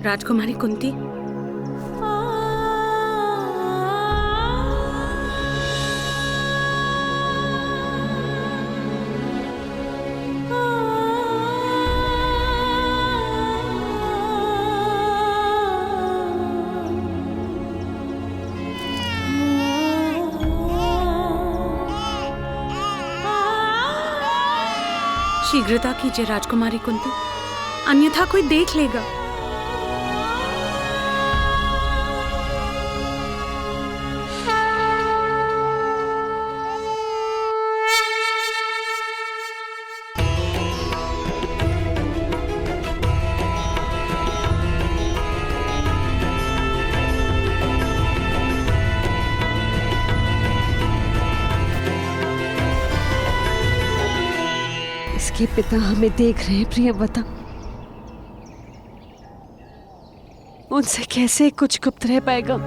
राजकुमारी कुंती, शीघ्रता कीजिए राजकुमारी कुंती, अन्यथा कोई देख लेगा। इसके पिता हमें देख रहे हैं प्रियव्रता। उनसे कैसे कुछ गुप्त रह पाएगा?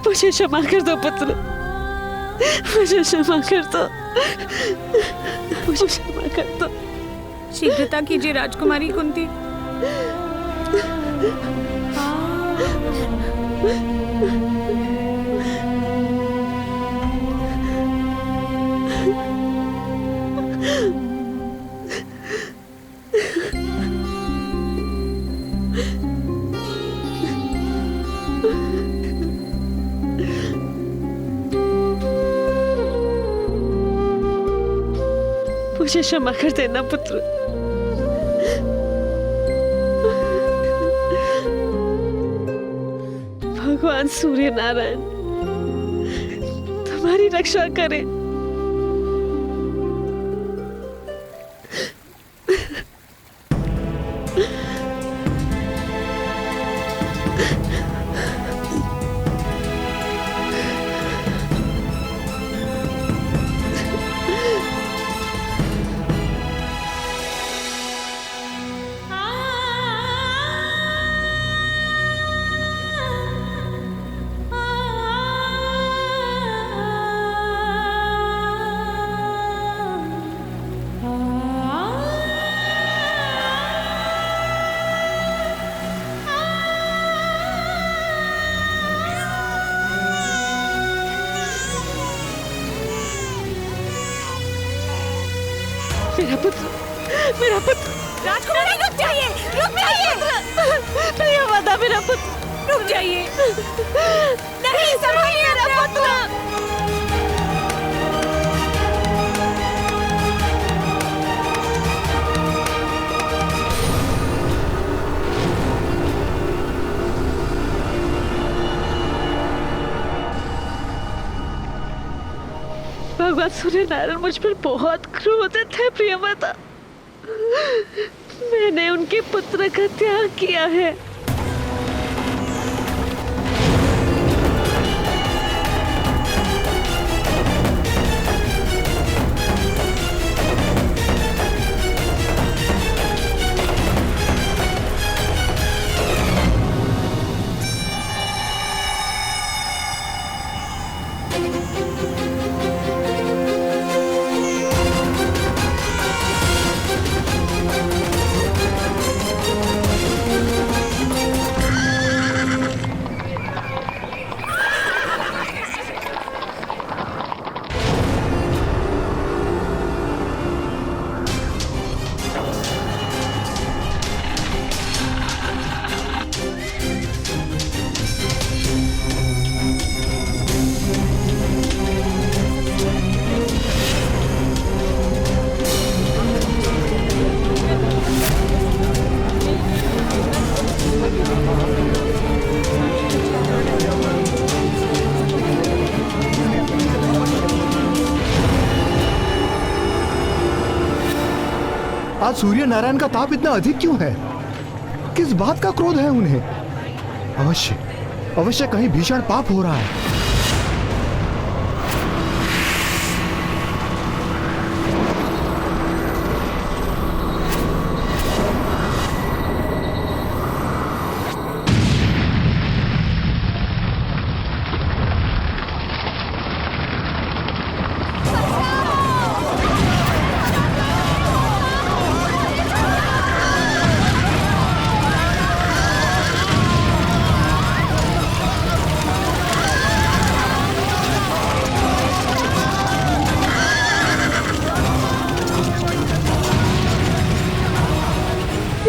मुझे क्षमा कर दो पुत्र, मुझे क्षमा कर दो, मुझे क्षमा कर दो। शीघ्रता कीजिए राजकुमारी कुंती। मुझे क्षमा कर देना पुत्र। भगवान सूर्य नारायण तुम्हारी रक्षा करे। मेरा पुत्र, मेरा पुत्र। राजकुमारी रुक जाइए, रुक जाइए। प्रियव्रता मेरा पुत्र, रुक जाइए। नहीं, संभालिए मेरा पुत्र। भगवान सूर्य नारायण मुझ पर बहुत क्रोधित है प्रियव्रता। मैंने उनके पुत्र का त्याग किया है। आज सूर्य नारायण का ताप इतना अधिक क्यों है? किस बात का क्रोध है उन्हें? अवश्य अवश्य कहीं भीषण पाप हो रहा है।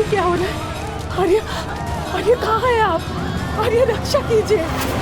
क्या हो रहा है? आर्य, आर्य कहाँ है आप? आर्य रक्षा कीजिए।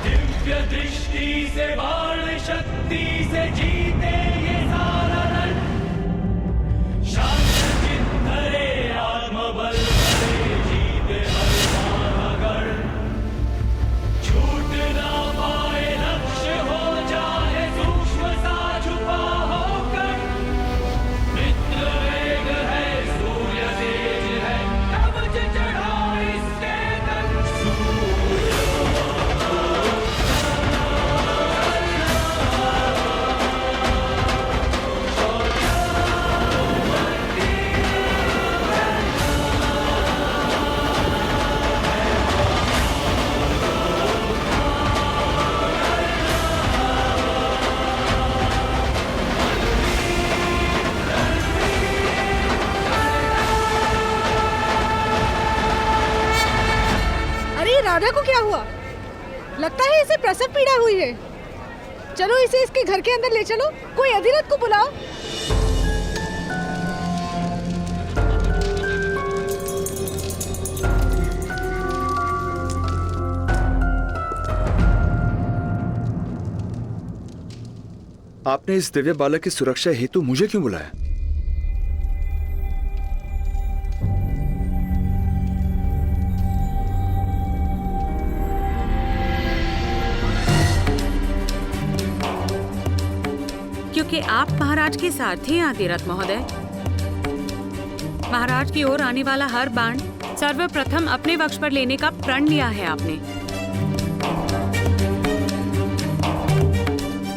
दिव्य दृष्टि से बाण शक्ति से जीते ये सारा रण शांत चित धरे आत्मबल से जीते हर सागर छूट ना पाए लक्ष्य हो जाए सूक्ष्म सा छुपा होकर मित्र वेग है सूर्य तेज है कवच चढ़ा इसके तन अरे राधा को क्या हुआ? लगता है इसे प्रसव पीड़ा हुई है। चलो इसे इसके घर के अंदर ले चलो। कोई अधिरथ को बुलाओ। आपने इस दिव्य बालक की सुरक्षा हेतु मुझे क्यों बुलाया? क्योंकि आप महाराज के सारथी हैं अधिरथ महोदय। महाराज की ओर आने वाला हर बाण सर्वप्रथम अपने वक्ष पर लेने का प्रण लिया है आपने।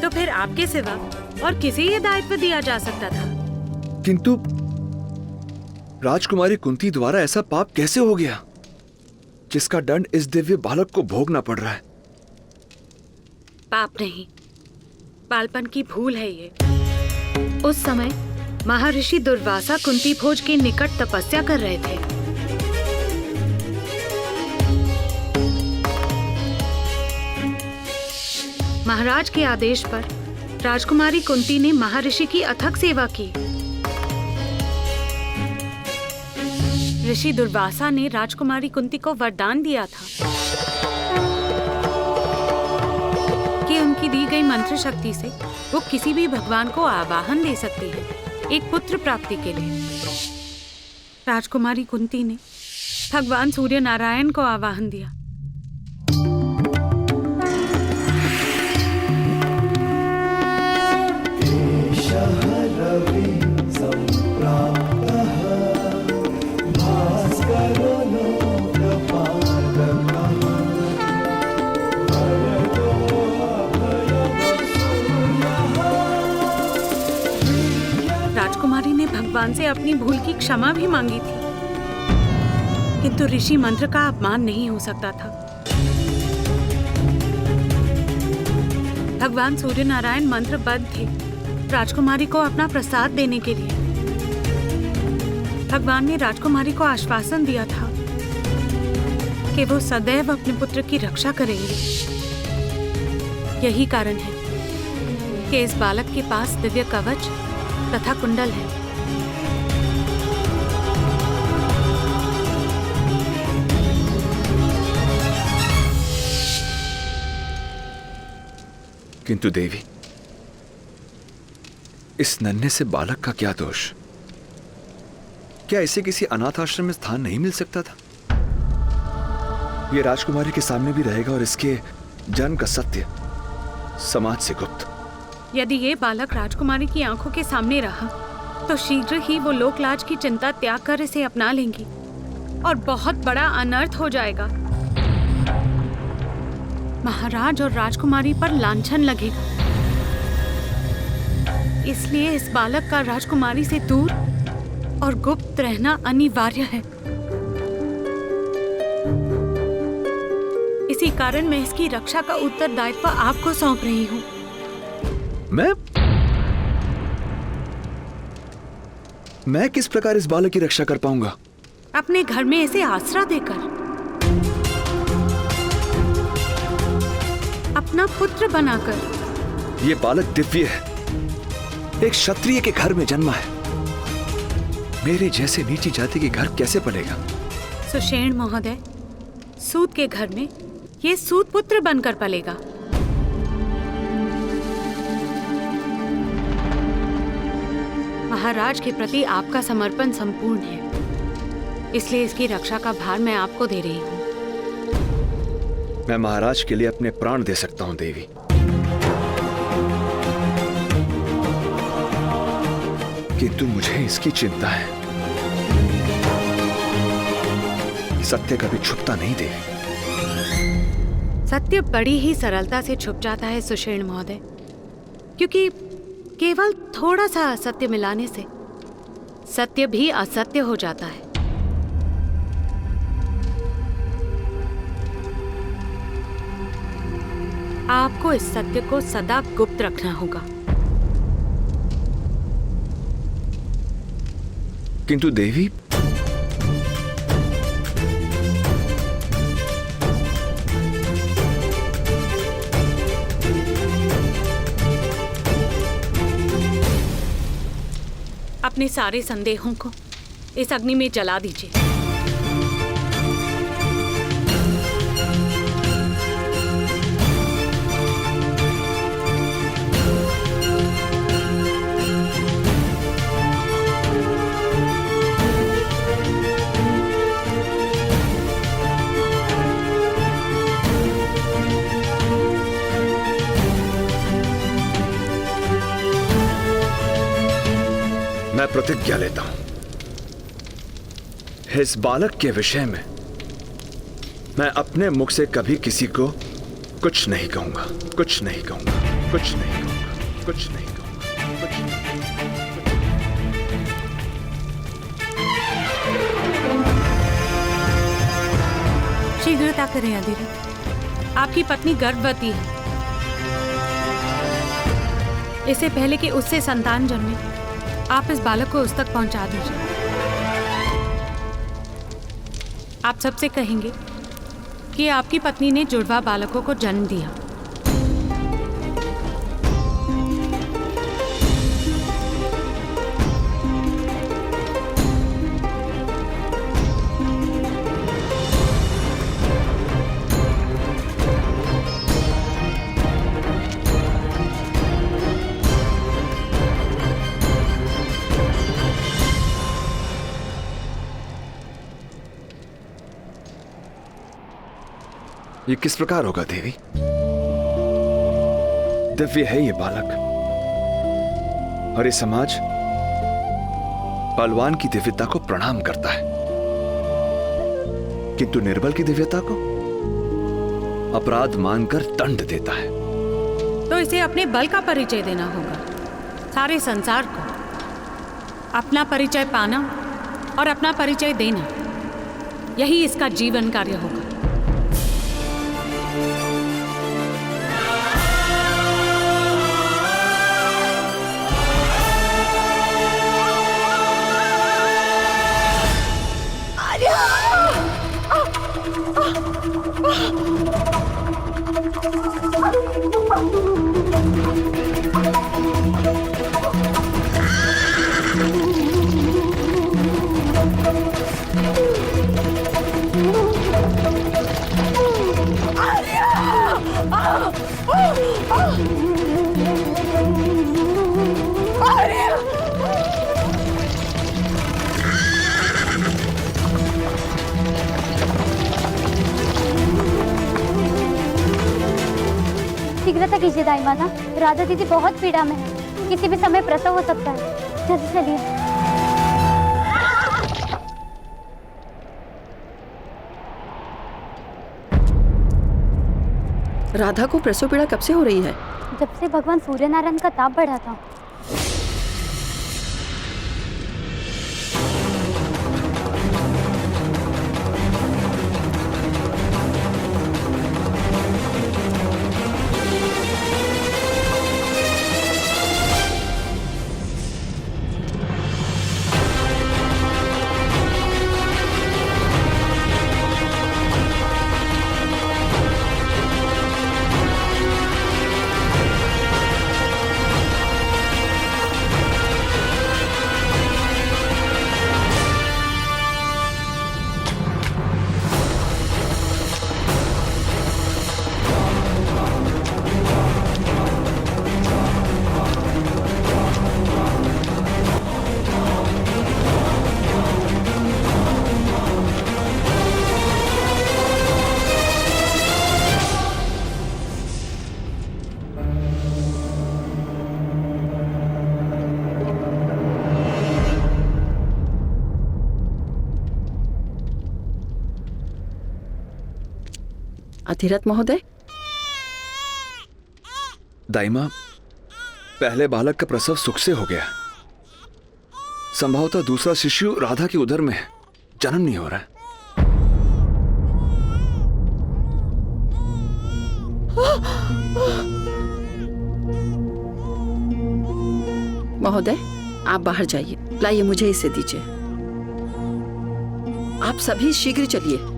तो फिर आपके सिवा और किसे ये दायित्व दिया जा सकता था? किंतु राजकुमारी कुंती द्वारा ऐसा पाप कैसे हो गया जिसका दंड इस दिव्य बालक को भोगना पड़ रहा है? पाप नहीं, बालपन की भूल है ये। उस समय महर्षि दुर्वासा कुंती भोज के निकट तपस्या कर रहे थे। महाराज के आदेश पर राजकुमारी कुंती ने महर्षि की अथक सेवा की। ऋषि दुर्वासा ने राजकुमारी कुंती को वरदान दिया था कि उनकी दी गई मंत्र शक्ति से वो किसी भी भगवान को आवाहन दे सकती है एक पुत्र प्राप्ति के लिए। राजकुमारी कुंती ने भगवान सूर्य नारायण को आवाहन दिया। राजकुमारी ने भगवान से अपनी भूल की क्षमा भी मांगी थी, किंतु ऋषि मंत्र का अपमान नहीं हो सकता था। भगवान सूर्य नारायण मंत्रबद्ध थे राजकुमारी को अपना प्रसाद देने के लिए। भगवान ने राजकुमारी को आश्वासन दिया था कि वो सदैव अपने पुत्र की रक्षा करेंगे। यही कारण है कि इस बालक के पास दिव्य कवच तथा कुंडल है। किंतु देवी, इस नन्हे से बालक का क्या दोष? क्या इसे किसी अनाथ आश्रम में स्थान नहीं मिल सकता था? यह राजकुमारी के सामने भी रहेगा और इसके जन्म का सत्य समाज से गुप्त। यदि ये बालक राजकुमारी की आंखों के सामने रहा तो शीघ्र ही वो लोकलाज की चिंता त्याग कर इसे अपना लेंगी और बहुत बड़ा अनर्थ हो जाएगा। महाराज और राजकुमारी पर लांछन लगेगा। इसलिए इस बालक का राजकुमारी से दूर और गुप्त रहना अनिवार्य है। इसी इसी कारण मैं इसकी रक्षा का उत्तरदायित्व आपको सौंप रही हूँ। मैं किस प्रकार इस बालक की रक्षा कर पाऊंगा? अपने घर में इसे आसरा देकर, अपना पुत्र बनाकर। ये बालक दिव्य है, एक क्षत्रिय के घर में जन्मा है। मेरे जैसे नीची जाति के घर कैसे पलेगा? सुषेण महोदय, सूत के घर में ये सूत पुत्र बनकर पलेगा। महाराज के प्रति आपका समर्पण संपूर्ण है, इसलिए इसकी रक्षा का भार मैं आपको दे रही हूँ। मैं महाराज के लिए अपने प्राण दे सकता हूँ देवी, किंतु मुझे इसकी चिंता है। सत्य कभी छुपता नहीं देवी। सत्य बड़ी ही सरलता से छुप जाता है सुषेण महोदय, क्योंकि केवल थोड़ा सा असत्य मिलाने से सत्य भी असत्य हो जाता है। आपको इस सत्य को सदा गुप्त रखना होगा। किंतु देवी, अपने सारे संदेहों को इस अग्नि में जला दीजिए। मैं प्रतिज्ञा लेता हूं, इस बालक के विषय में मैं अपने मुख से कभी किसी को कुछ नहीं कहूंगा, कुछ नहीं कहूंगा, कुछ नहीं कहूंगा, कुछ नहीं कहूंगा, कुछ नहीं। शीघ्रता करें अधिरथ, आपकी पत्नी गर्भवती है। इससे पहले कि उससे संतान जन्मे, आप इस बालक को उस तक पहुंचा दीजिए। आप सबसे कहेंगे कि आपकी पत्नी ने जुड़वा बालकों को जन्म दिया। ये किस प्रकार होगा देवी? दिव्य है ये बालक, और ये समाज बलवान की दिव्यता को प्रणाम करता है, किंतु निर्बल की दिव्यता को अपराध मानकर दंड देता है। तो इसे अपने बल का परिचय देना होगा, सारे संसार को। अपना परिचय पाना और अपना परिचय देना, यही इसका जीवन कार्य होगा। शीघ्रता कीजिए दाई माता, राधा दीदी बहुत पीड़ा में है, किसी भी समय प्रसव हो सकता है। जल्दी चलिए। राधा को प्रसव पीड़ा कब से हो रही है? जब से भगवान सूर्य नारायण का ताप बढ़ा था। अधिरथ महोदय, दाइमा, पहले बालक का प्रसव सुख से हो गया। संभवतः दूसरा शिशु राधा की उदर में है, जन्म नहीं हो रहा है। महोदय आप बाहर जाइए, लाइए मुझे इसे दीजिए। आप सभी शीघ्र चलिए।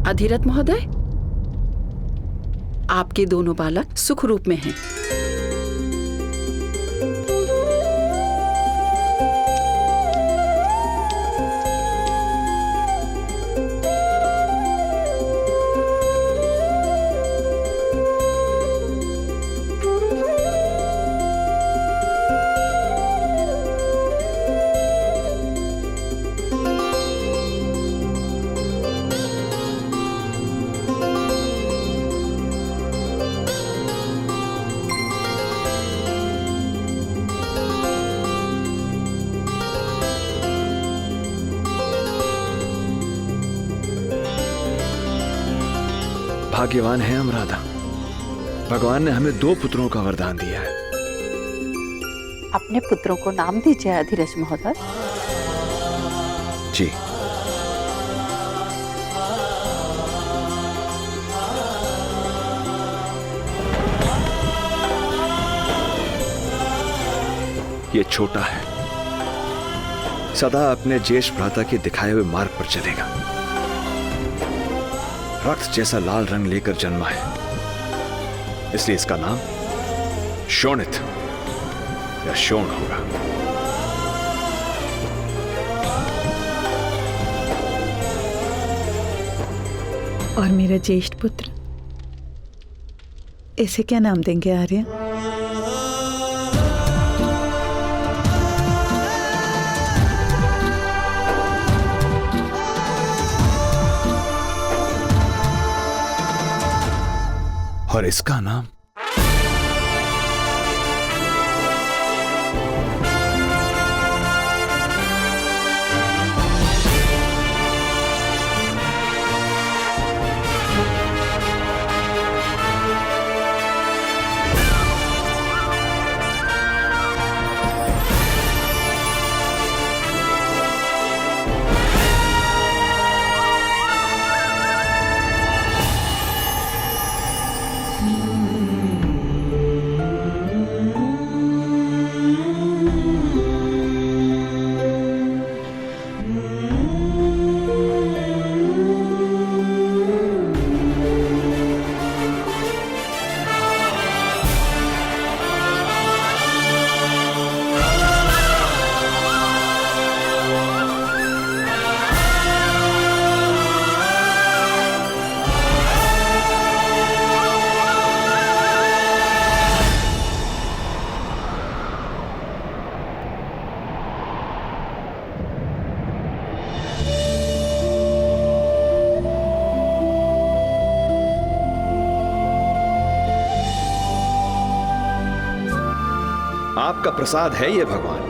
अधिरथ महोदय, आपके दोनों बालक सुख रूप में हैं। भाग्यवान है हम राधा, भगवान ने हमें 2 पुत्रों का वरदान दिया है। अपने पुत्रों को नाम दीजिए अधिरथ महोदय। जी। ये छोटा है, सदा अपने ज्येष्ठ भ्राता के दिखाए हुए मार्ग पर चलेगा। रक्त जैसा लाल रंग लेकर जन्मा है, इसलिए इसका नाम शोणित या शोण होगा। और मेरा ज्येष्ठ पुत्र, इसे क्या नाम देंगे आर्य? और इसका नाम आपका प्रसाद है ये भगवान,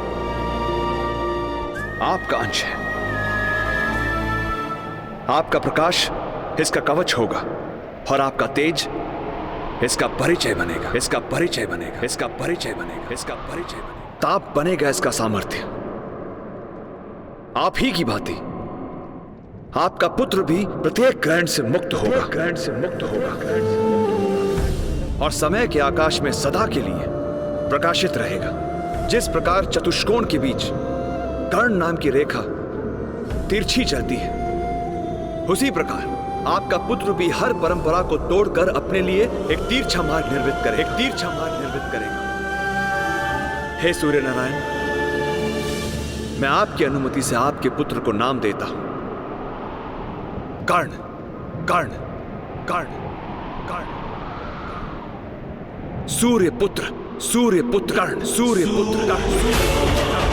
आपका अंश है। आपका प्रकाश इसका कवच होगा और आपका तेज इसका परिचय बनेगा, इसका परिचय बनेगा, इसका परिचय बनेगा, इसका परिचय बनेगा। ताप बनेगा इसका सामर्थ्य। आप ही की भांति आपका पुत्र भी प्रत्येक ग्रहण से मुक्त होगा, ग्रहण से मुक्त होगा, ग्रहण से मुक्त होगा और समय के आकाश में सदा के लिए प्रकाशित रहेगा। जिस प्रकार चतुष्कोण के बीच कर्ण नाम की रेखा तिरछी चलती है, उसी प्रकार आपका पुत्र भी हर परंपरा को तोड़कर अपने लिए एक तिरछा मार्ग निर्मित करे, एक तिरछा मार्ग निर्मित करेगा। हे सूर्य नारायण, मैं आपकी अनुमति से आपके पुत्र को नाम देता हूं। कर्ण कर्ण कर्ण कर्ण सूर्य पुत्र कर्ण सूर्य पुत्र कर्ण